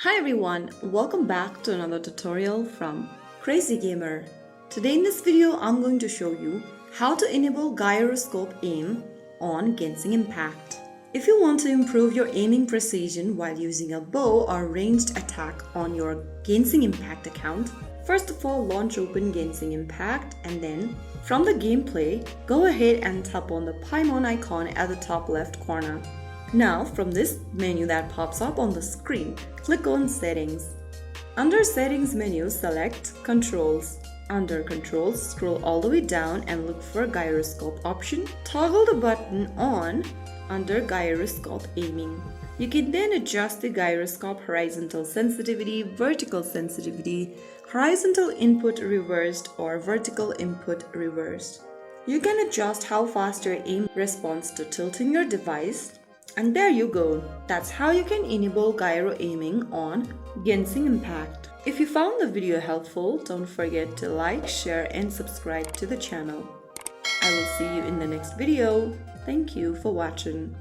Hi everyone, welcome back to another tutorial from Crazy Gamer. Today in this video, I'm going to show you how to enable Gyroscope aim on Genshin Impact. If you want to improve your aiming precision while using a bow or ranged attack on your Genshin Impact account, first of all launch open Genshin Impact and then from the gameplay, go ahead and tap on the Paimon icon at the top left corner. Now, from this menu that pops up on the screen, click on Settings. Under Settings menu, select Controls. Under Controls, scroll all the way down and look for Gyroscope option. Toggle the button on under Gyroscope Aiming. You can then adjust the gyroscope horizontal sensitivity, vertical sensitivity, horizontal input reversed, or vertical input reversed. You can adjust how fast your aim responds to tilting your device. And there you go. That's how you can enable gyro aiming on Genshin Impact. If you found the video helpful, don't forget to like, share and subscribe to the channel. I will see you in the next video. Thank you for watching.